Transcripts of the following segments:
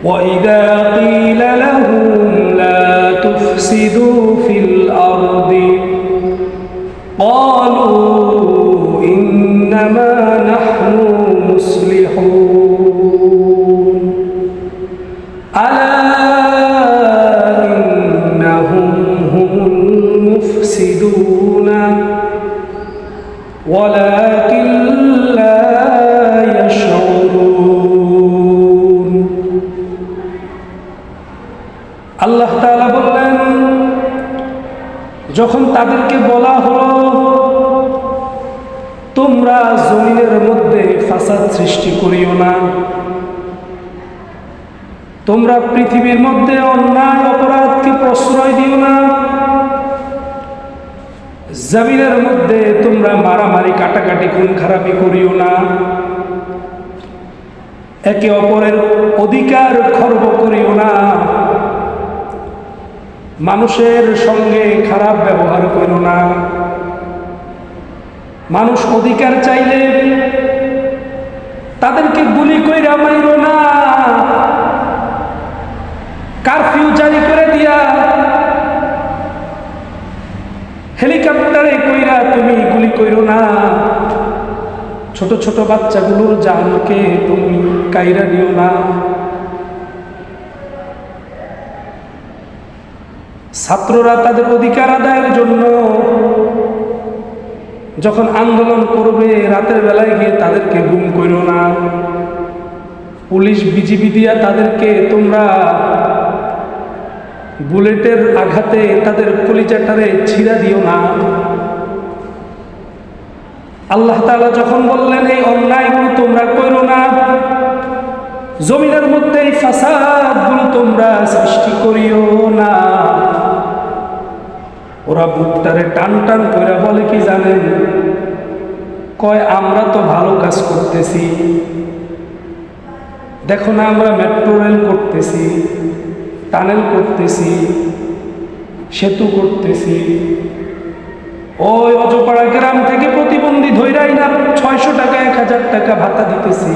وإذا قيل لهم لا تفسدوا في الأرض قالوا إنما نحن مصلحون ألا إنهم هم المفسدون ولكن لا يشعرون আল্লাহ তাআলা বললেন, যখন তাদেরকে বলা হলো তোমরা জমিনের মধ্যে ফাসাদ সৃষ্টি করিও না, তোমরা পৃথিবীর মধ্যে অন্যায় অপরাধকে প্রশ্রয় দিও না, জমিনের মধ্যে তোমরা মারামারি কাটাকাটি খুন খারাপি করিও না, একে অপরের অধিকার খর্ব করিও না, মানুষের সঙ্গে খারাপ ব্যবহার করো না, মানুষ অধিকার চাইলে তাদেরকে গুলি কইরা মাইরো না, কারফিউ জারি করে দিয়া হেলিকপ্টারে কইরা তুমি গুলি কইরো না, ছোট ছোট বাচ্চাগুলোর জানকে তুমি কাইরা নিও না। ছাত্ররা তাদের অধিকার আদায়ের জন্য যখন আন্দোলন করবে রাতের বেলায় গিয়ে তাদেরকে গুম করো না, পুলিশ বিজিবি দিয়া তাদেরকে তোমরা বুলেটের আঘাতে তাদের কলিজাটারে ছিঁড়া দিও না। আল্লাহ তাআলা যখন বললেন এই অন্যায়গুলো তোমরা করো না, জমিনের মধ্যে এই ফাসাদগুলো তোমরা সৃষ্টি করিও না, ওরা বুকটারে টান টান করে বলে কি জানেন, কয় আমরা তো ভালো কাজ করতেছি, দেখো না আমরা মেট্রো রেল করতেছি, টানেল করতেছি, সেতু করতেছি, ওই অজপাড়া গ্রাম থেকে প্রতিবন্ধী ধৈরাই না 600 টাকা 1000 টাকা ভাতা দিতেছি,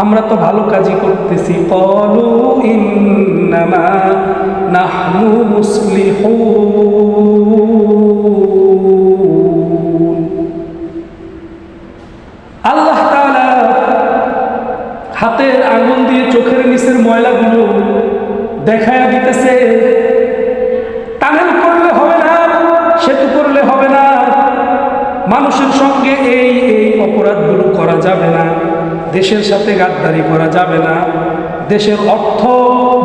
আমরা তো ভালো কাজই করতেছি। ক্বালু ইন্নামা নাহনু মুসলিহুন। আল্লাহ তাআলা হাতের আঙ্গুল দিয়ে চোখের নিচের ময়লাগুলো দেখায়া দিতেছে, টানেল করলে হবে না, সেতু করলে হবে না, মানুষের সঙ্গে এই অপরাধগুলো করা যাবে না, দেশের সাথে গাদ্দারি করা যাবে না, দেশের অর্থ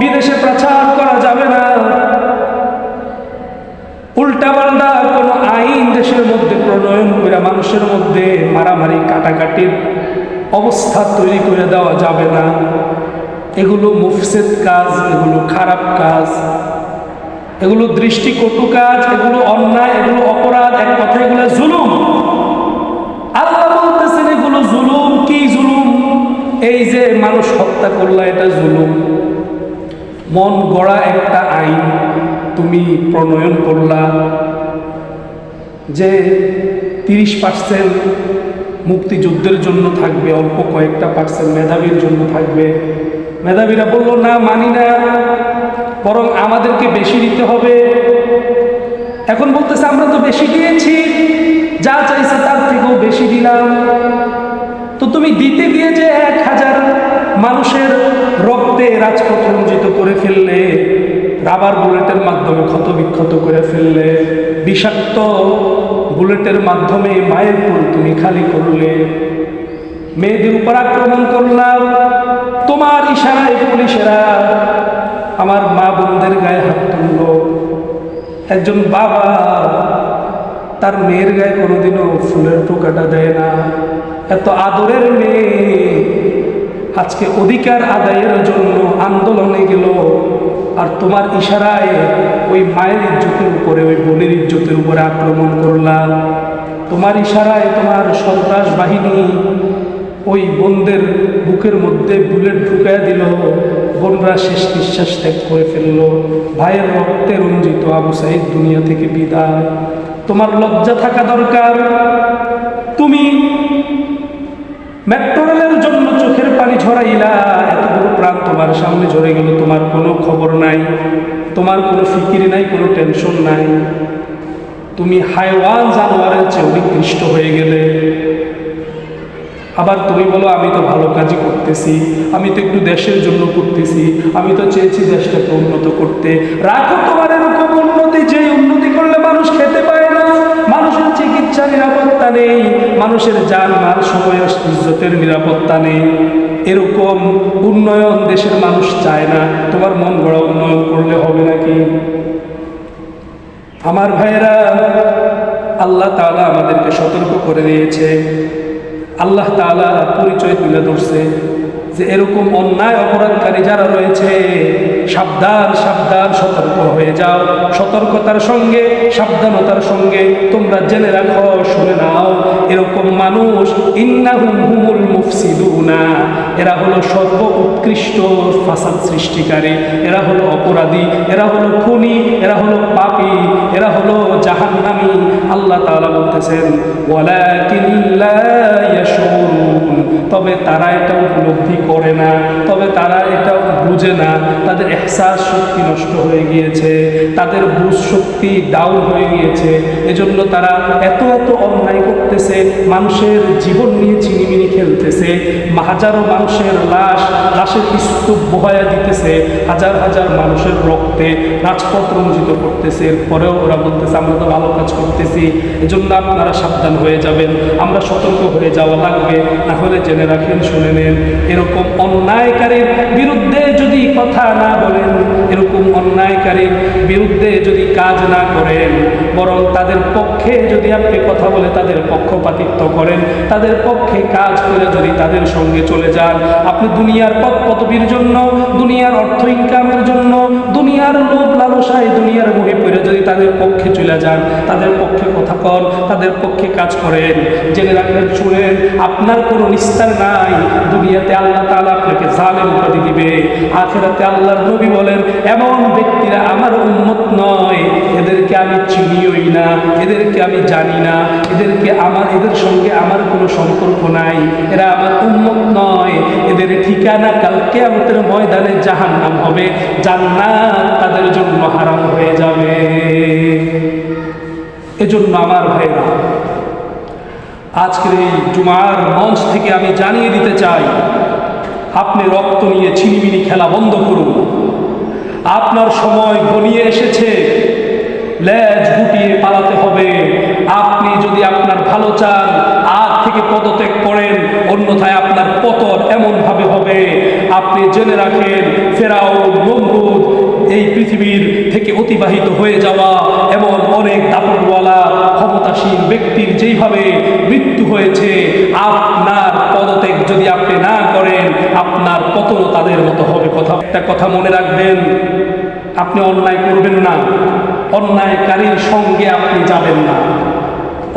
বিদেশে পাচার করা যাবে না, উল্টাপাল্টা কোনো আইন দেশের মধ্যে প্রণয়ন করে মানুষের মধ্যে মারামারি কাটাকাটির অবস্থা তৈরি করে দেওয়া যাবে না। এগুলো মুফসিদ কাজ, এগুলো খারাপ কাজ, এগুলো দৃষ্টিকটু কাজ, এগুলো অন্যায়, এগুলো অপরাধ, এক কথা এগুলো জুলুম। আল্লাহ বলতেছেন এগুলো জুলুম। কি জুলুম? এই যে মানুষ হত্যা করলা, এটা জুলুম। মন গড়া একটা আইন তুমি প্রণয়ন করলা যে 30% মুক্তিযুদ্ধের জন্য থাকবে, অল্প কয়েকটা পার্সেন্ট মেধাবীর জন্য থাকবে। মেধাবীরা বলল না, মানি না, বরং আমাদেরকে বেশি দিতে হবে। এখন বলতেছে আমরা তো বেশি দিয়েছি, যা চাইছে তার থেকেও বেশি দিলাম। তো তুমি দিতে গিয়ে যে 1000 মানুষের রক্তে রাজপথ রঞ্জিত করে ফেললে, রাবার বুলেটের মাধ্যমে ক্ষতবিক্ষত করে ফেললে, বিষাক্ত বুলেটের মাধ্যমে মায়ের কোল তুমি খালি করলে, মেয়েদের উপর আক্রমণ করলাম, তোমার ইশারায় পুলিশেরা আমার মা বোনদের গায়ে হাত তুলল। একজন বাবা তার মেয়ের গায়ে কোনোদিনও ফুলের টোকাটা দেয় না। এত আদরের মেয়ে আজকে অধিকার আদায়ের জন্য আন্দোলনে গেল, আর তোমার ইশারায় ওই মায়ের ইজ্জতের উপরে, ওই বোনের ইজ্জতের উপরে আক্রমণ করলাম। তোমার ইশারায় তোমার সন্ত্রাস বাহিনী ওই বোনদের বুকের মধ্যে বুলেট ঢুকায় দিল, বোনরা শেষ নিঃশ্বাস ত্যাগ করে ফেলল। ভাইয়ের রক্তে রঞ্জিত আবু সাঈদ দুনিয়া থেকে বিদায়। তোমার লজ্জা থাকা দরকার। তুমি মেট্রো রেলের জন্য চোখের পানি ঝরাইলা, এত বড় প্রান্ত পানি ঝরে গেল, তোমার কোনো খবর নাই, তোমার কোনো ফিকির নাই, কোনো টেনশন নাই। তুমি হায়ওয়ান জানোয়ারের চেয়ে নিকৃষ্ট হয়ে গেলে। আবার তুমি বলো আমি তো ভালো কাজই করতেছি, আমি তো একটু দেশের জন্য করতেছি, আমি তো চেয়েছি দেশটাকে উন্নত করতে। রাখো তোমার এরকম উন্নতি, যে উন্নতি করলে মানুষ খেতে পায় না, মানুষের চিকিৎসা নিরাপত্তা নেই, মানুষের জানমাল সময়ের ইজ্জতের নিরাপত্তা নেই। এরকম উন্নয়ন দেশের মানুষ চায় না। তোমার মন গড়া উন্নয়ন করলে হবে নাকি? আমার ভাইয়েরা, আল্লাহ তাআলা আমাদেরকে সতর্ক করে দিয়েছে। আল্লাহ তাআলা পরিচয় তুলে ধরছে যে এরকম অন্যায় অপরাধকারী যারা রয়েছে, সাবধান সাবধান, সতর্ক হয়ে যাও। সতর্কতার সঙ্গে সাবধানতার সঙ্গে তোমরা জেনে রাখো, শুনে নাও, এরকম মানুষ ইন্নাহুম হুমুল মুফসিদুনা, এরা হলো সর্ব উৎকৃষ্ট ফাসাদ সৃষ্টিকারী, এরা হলো অপরাধী, এরা হলো খুনি, এরা হলো পাপী, এরা হলো জাহান্নামী। আল্লাহ তাআলা বলতেছেন ওয়ালাকিন লা ইয়াশউরুন, তবে তারা এটা উপলব্ধি করে না, তবে তারা এটা বুঝে না। তাদের ইহসাস শক্তি নষ্ট হয়ে গিয়েছে, তাদের বুঝ শক্তি ডাউন হয়ে গিয়েছে। এজন্য তারা এত এত অন্যায় করতেছে, মানুষের জীবন নিয়ে ছিনিমিনি খেলতেছে, হাজারো মানুষের লাশের স্তূপ বহায়া দিতেছে, হাজার হাজার মানুষের রক্তে রাজপথ রঞ্জিত করতেছে। এরপরেও ওরা বলতেছে আমরা তো ভালো কাজ করতেছি। এজন্য আপনারা সাবধান হয়ে যাবেন, আমরা সতর্ক হয়ে যাওয়া লাগবে। না হলে জেনে রাখেন, শুনে নেন, এরকম অন্যায়কারীর বিরুদ্ধে যদি কথা না বলেন, এরকম অন্যায়কারীর বিরুদ্ধে যদি কাজ না করেন, বরং তাদের পক্ষে যদি আপনি কথা বলে তাদের পক্ষপাতিত্ব করেন, তাদের পক্ষে কাজ করে যদি তাদের সঙ্গে চলে যান, আপনি দুনিয়ার পথ পদবীর জন্য, দুনিয়ার অর্থ ইনকামের জন্য, দুনিয়ার লোভ লালসায়, দুনিয়ার মোহে পড়ে যদি তাদের পক্ষে চলে যান, তাদের পক্ষে কথা কন, তাদের পক্ষে কাজ করেন, জেনে রাখেন, শুনেন, আপনার কোনো নিস্তার নাই। দুনিয়াতে আল্লাহ তাআলা আপনাকে জালেম উপাধি দিবে, আখিরাতে আল্লাহর নবী বলেন এমন ব্যক্তিরা আমার উম্মত নয়, এদেরকে আমি চিনিই না, এদেরকে আমি জানি না, এদের সঙ্গে আমার কোনো সম্পর্ক নাই, এরা আমার উম্মত নয়, এদের ঠিকানা কাল কিয়ামতের ময়দানে জাহান্নাম হবে, জান্নাত তাদের জন্য হারাম হয়ে যাবে। এজন্য আমার ভাইরা, আজকের এই জুমার মঞ্চ থেকে আমি জানিয়ে দিতে চাই, আপনি রক্ত নিয়ে ছিনিমিনি খেলা বন্ধ করুন। আপনার সময় ঘনিয়ে এসেছে, লেজ গুটিয়ে পালাতে হবে। আপনি যদি আপনার ভালো চান, আজ থেকে পদত্যাগ করেন, অন্যথায় আপনার পতন এমনভাবে হবে, আপনি জেনে রাখেন ফেরাউন, নমরুদ, এই পৃথিবীর থেকে অতিবাহিত হয়ে যাওয়া এমন অনেক দাপটওয়ালা ক্ষমতাসীন ব্যক্তির যেইভাবে মৃত্যু হয়েছে, আপনার পদত্যাগ যদি আপনি না করেন, আপনার পতনও তাদের মতো হবে। একটা কথা মনে রাখবেন, আপনি অন্যায় করবেন না, অন্যায়কারীর সঙ্গে আপনি যাবেন না।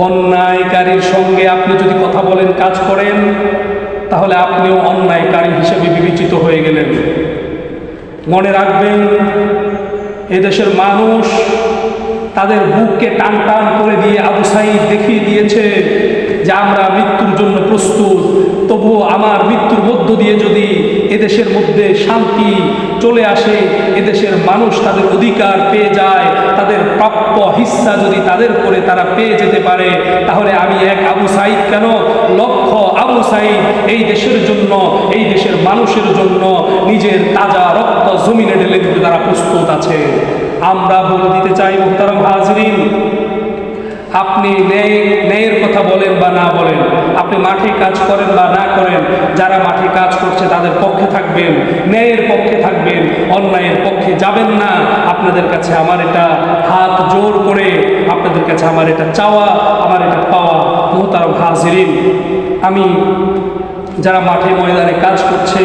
অন্যায়কারীর সঙ্গে আপনি যদি কথা বলেন, কাজ করেন, তাহলে আপনিও অন্যায়কারী হিসেবে বিবেচিত হয়ে গেলেন। মনে রাখবেন, এদেশের মানুষ তাদের বুককে টান টান করে দিয়ে আবু সাঈদ দেখিয়ে দিয়েছে যে আমরা মৃত্যুর জন্য প্রস্তুত। তবুও আমার মৃত্যুর মধ্য দিয়ে যদি এদেশের মধ্যে শান্তি চলে আসে, এদেশের মানুষ তাদের অধিকার পেয়ে যায়, তাদের প্রাপ্য হিস্সা যদি তাদের করে তারা পেয়ে যেতে পারে, তাহলে আমি এক আবু সাঈদ কেন, লক্ষ আবু সাঈদ এই দেশের জন্য, এই দেশের মানুষের জন্য নিজের তাজা রক্ত জমিনে ঢেলে দিতে তারা প্রস্তুত আছে। আমরা বলে দিতে চাই মুহতারাম হাজরিন, আপনি ন্যায়ের কথা বলেন বা না বলেন, আপনি মাঠে কাজ করেন বা না করেন, যারা মাঠে কাজ করছে তাদের পক্ষে থাকবেন, ন্যায়ের পক্ষে থাকবেন, অন্যায়ের পক্ষে যাবেন না। আপনাদের কাছে আমার এটা হাত জোর করে, আপনাদের কাছে আমার এটা চাওয়া, আমার এটা পাওয়া। মুহতারাম হাজরিন, আমি যারা মাঠে ময়দানে কাজ করছে,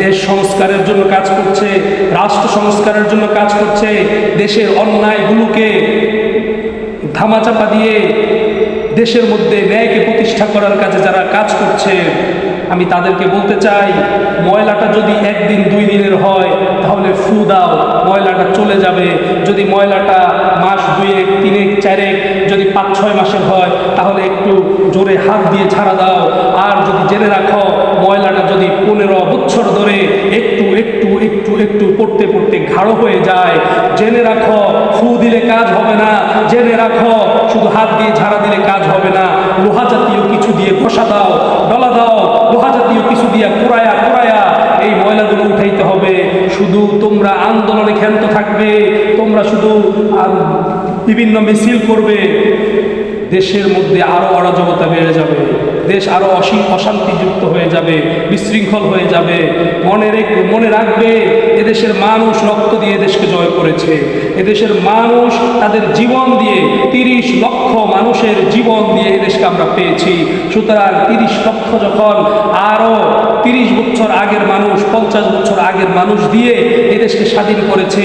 দেশ সংস্কারের জন্য কাজ করছে, রাষ্ট্র সংস্কারের জন্য কাজ করছে, দেশের অন্যায়গুলোকে ধামাচাপা দিয়ে দেশের মধ্যে ন্যায়কে প্রতিষ্ঠা করার কাজে যারা কাজ করছে, আমি তাদেরকে বলতে চাই, ময়লাটা যদি একদিন দুই দিনের হয় তাহলে ফু দাও, ময়লাটা চলে যাবে। যদি ময়লাটা মাস দুয়েক, তিনেক, চারেক, যদি 5-6 মাসের হয় তাহলে একটু জোরে হাত দিয়ে ছাড়া দাও। আর যদি জেনে রাখো ময়লাটা যদি 15 বছর ধরে একটু একটু একটু একটু পড়তে পড়তে গাঢ় হয়ে যায়। জেনে রাখো, ফু দিলে কাজ হবে না। জেনে রাখো, শুধু হাত দিয়ে ঝাড়া দিলে কাজ হবে না। লোহা জাতীয় কিছু দিয়ে ঘষা দাও, ডলা দাও, লোহা জাতীয় কিছু দিয়ে কুড়ায়া কুড়ায়া এই ময়লাগুলো উঠাইতে হবে। শুধু তোমরা আন্দোলনে ক্ষান্ত থাকবে, তোমরা শুধু বিভিন্ন মিছিল করবে, দেশের মধ্যে আরো অরাজকতা বেড়ে যাবে, দেশ আরো অশান্তিযুক্ত হয়ে যাবে, বিশৃঙ্খল হয়ে যাবে। মনে রাখবে, এদেশের মানুষ রক্ত দিয়ে দেশকে জয় করেছে। এদেশের মানুষ তাদের জীবন দিয়ে, 30 লক্ষ মানুষের জীবন দিয়ে এদেশকে আমরা পেয়েছি। সুতরাং 30 লক্ষ যখন আরো 30 বছর আগের মানুষ, 50 বছর আগের মানুষ দিয়ে এই দেশকে স্বাধীন করেছে,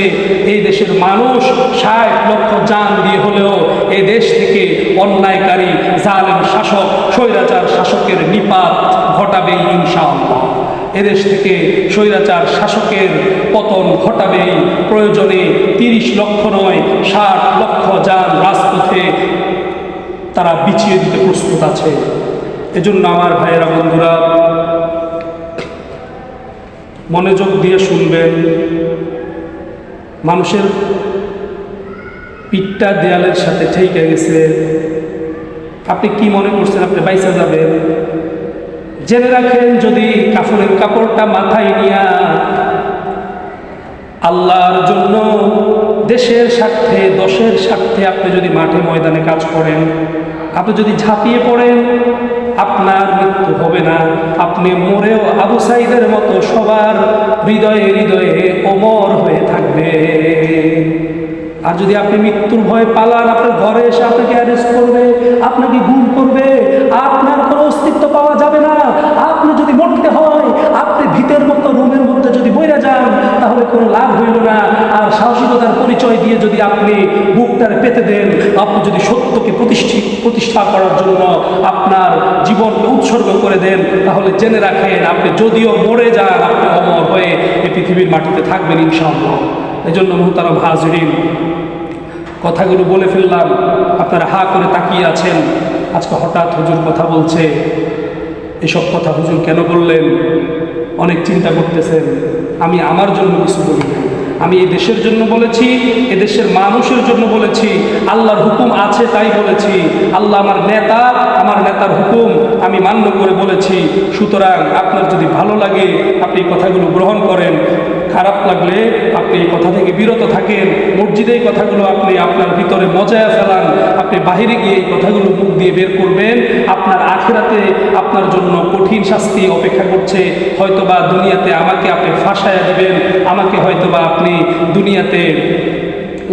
এই দেশের মানুষ 60 লক্ষ জান দিয়ে হলেও এই দেশ থেকে অন্যায়কারী জালেম শাসক, স্বৈরাচার শাসকের নিপাত ঘটাবেই ইনশাআল্লাহ। এদেশ থেকে স্বৈরাচার শাসকের পতন ঘটাবেই। প্রয়োজনে 30 লক্ষ নয়, 60 লক্ষ জান রাজপথে তারা বিছিয়ে দিতে প্রস্তুত আছে। এজন্য আমার ভাইয়েরা, বন্ধুরা, মনোযোগ দিয়ে শুনবেন। মানুষের পিঠটা দেয়ালের সাথে ঠেকে গেছে। আপনি কি মনে করছেন আপনি বাইসা যাবেন? জেনে রাখেন, যদি কাফনের কাপড়টা মাথায় নিয়া আল্লাহর জন্য, দেশের স্বার্থে, দশের স্বার্থে আপনি যদি মাঠে ময়দানে কাজ করেন, আপনি যদি ঝাঁপিয়ে পড়েন, আপনার মৃত্যু হবে না। আপনি মরেও আবু সাইদের মতো সবার হৃদয়ে হৃদয়ে অমর হয়ে থাকবে। আর যদি আপনি মৃত্যুর ভয়ে পালান, আপনার ঘরে এসে আপনাকে অ্যারেস্ট করবে, আপনাকে গুম করবে, আপনার কোনো অস্তিত্ব পাওয়া যাবে না। আপনি যদি মরতে হয়, আপনি ভিতের মতো রুমের মধ্যে যদি বইরা যান, তাহলে কোনো লাভ হইল না। আর সাহসিকতার পরিচয় দিয়ে যদি আপনি বুকটার পেতে দেন, আপনি যদি সত্যকে প্রতিষ্ঠা করার জন্য আপনার জীবনকে উৎসর্গ করে দেন, তাহলে জেনে রাখেন, আপনি যদিও মরে যান, আপনি অমর হয়ে এই পৃথিবীর মাটিতে থাকবেন ইনশাআল্লাহ। এই জন্য মুহতারাম হাজিরিন, কথাগুলো বলে ফেললাম, আপনারা হা করে তাকিয়ে আছেন। আজকে হঠাৎ হুজুর কথা বলছে, এসব কথা হুজুর কেন বললেন? অনেক চিন্তা করতেছেন। আমি আমার জন্য কিছু বলি না, আমি এই দেশের জন্য বলেছি, এদেশের মানুষের জন্য বলেছি। আল্লাহর হুকুম আছে তাই বলেছি। আল্লাহ আমার নেতা, আমার নেতার হুকুম আমি মান্য করে বলেছি। সুতরাং আপনার যদি ভালো লাগে আপনি এই কথাগুলো গ্রহণ করেন, খারাপ লাগলে আপনি এই কথা থেকে বিরত থাকেন। মসজিদে এই কথাগুলো আপনি আপনার ভিতরে মজায় ফেলান, আপনি বাহিরে গিয়ে এই কথাগুলো মুখ দিয়ে বের করবেন। আপনার আখিরাতে আপনার জন্য কঠিন শাস্তি অপেক্ষা করছে। হয়তোবা দুনিয়াতে আমাকে আপনি ফাঁসায়া দিবেন, আমাকে হয়তোবা আপনি দুনিয়াতে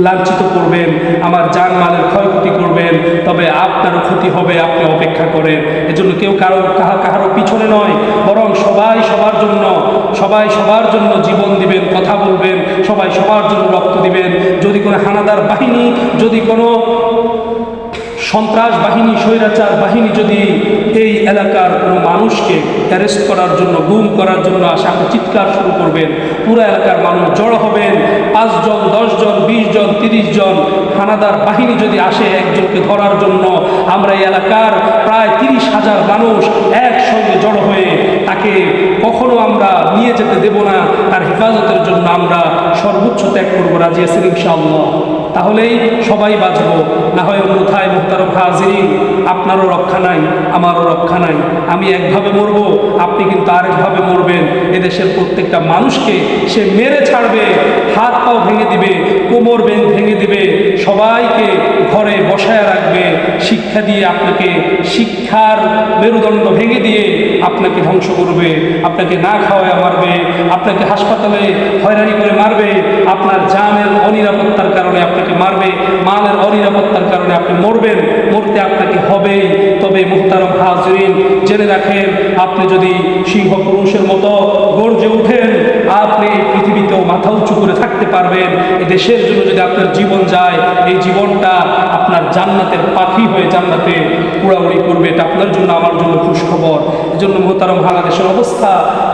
লাঞ্ছিত করবেন, আমার জানমালের ক্ষয়ক্ষতি করবেন, তবে আপনারও ক্ষতি হবে। আপনি অপেক্ষা করেন। এজন্য কেউ কারো পিছনে নয়, বরং সবাই সবার জন্য জীবন দিবেন, কথা বলবেন, সবাই সবার জন্য রক্ত দিবেন। যদি কোনো হানাদার বাহিনী, যদি কোনো সন্ত্রাস বাহিনী, স্বৈরাচার বাহিনী যদি এই এলাকার কোনো মানুষকে অ্যারেস্ট করার জন্য, গুম করার জন্য আসে, আপনি চিৎকার শুরু করবেন, পুরো এলাকার মানুষ জড়ো হবেন। 5 জন, 10 জন, 20 জন, 30 জন হানাদার বাহিনী যদি আসে একজনকে ধরার জন্য, আমরা এই এলাকার প্রায় 30,000 মানুষ একসঙ্গে জড়ো হয়ে তাকে কখনো আমরা নিয়ে যেতে দেব না। তার হেফাজতের জন্য আমরা সর্বোচ্চ ত্যাগ করবো, রাজি আছেন ইনশাআল্লাহ? তাহলেই সবাই বাঁচব, না হয় অন্যথায় মুহতারাম হাজিরিন, আপনারও রক্ষা নাই, আমারও রক্ষা নাই। আমি একভাবে মরব, আপনি কিন্তু আরেকভাবে মরবেন। এদেশের প্রত্যেকটা মানুষকে সে মেরে ছাড়বে, হাত পাও ভেঙে দিবে, কোমর ভেঙে দিবে, সবাইকে ঘরে বসায় রাখবে, শিক্ষা দিয়ে আপনাকে, শিক্ষার মেরুদণ্ড ভেঙে দিয়ে আপনাকে ধ্বংস করবে, আপনাকে না খাওয়ায় মারবে, আপনাকে হাসপাতালে হয়রানি করে মারবে, আপনার জানের অনিরাপত্তার কারণে আপনাকে মারবে, মালের অনিরাপত্তার কারণে আপনি মরবেন, মরতে আপনাকে হবেই। তবে মুহতারাম হাজিরিন, জেনে রাখেন, আপনি যদি সিংহ পুরুষের মতো গর্জে উঠেন, আপনি এই পৃথিবীতেও মাথা উঁচু করে থাকতে পারবেন। এই দেশের জন্য যদি আপনার জীবন যায়, এই জীবনটা আপনার জান্নাতের পাখি হয়ে জান্নাতে উড়াউড়ি করবে। এটা আপনার জন্য, আমার জন্য খুশখবর। এই জন্য মুহতারাম, বাংলাদেশের অবস্থা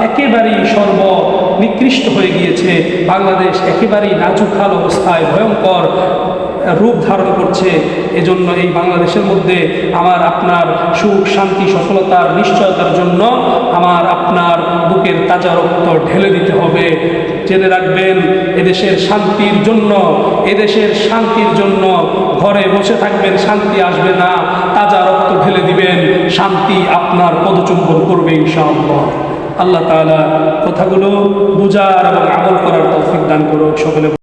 একেবারেই নিকৃষ্ট হয়ে গিয়েছে। বাংলাদেশ একেবারেই নাজুক হাল অবস্থায়, ভয়ঙ্কর রূপ ধারণ করছে। এজন্য এই বাংলাদেশের মধ্যে আমার আপনার সুখ শান্তি সফলতার নিশ্চয়তার জন্য আমার আপনার বুকের তাজা রক্ত ঢেলে দিতে হবে। জেনে রাখবেন, এদেশের শান্তির জন্য, এদেশের শান্তির জন্য ঘরে বসে থাকবেন, শান্তি আসবে না। তাজা রক্ত ঢেলে দিবেন, শান্তি আপনার পদচুম্বন করবে ইনশাআল্লাহ। আল্লাহ তাআলা কথাগুলো বুঝার এবং আমল করার তৌফিক দান করুক সকলে।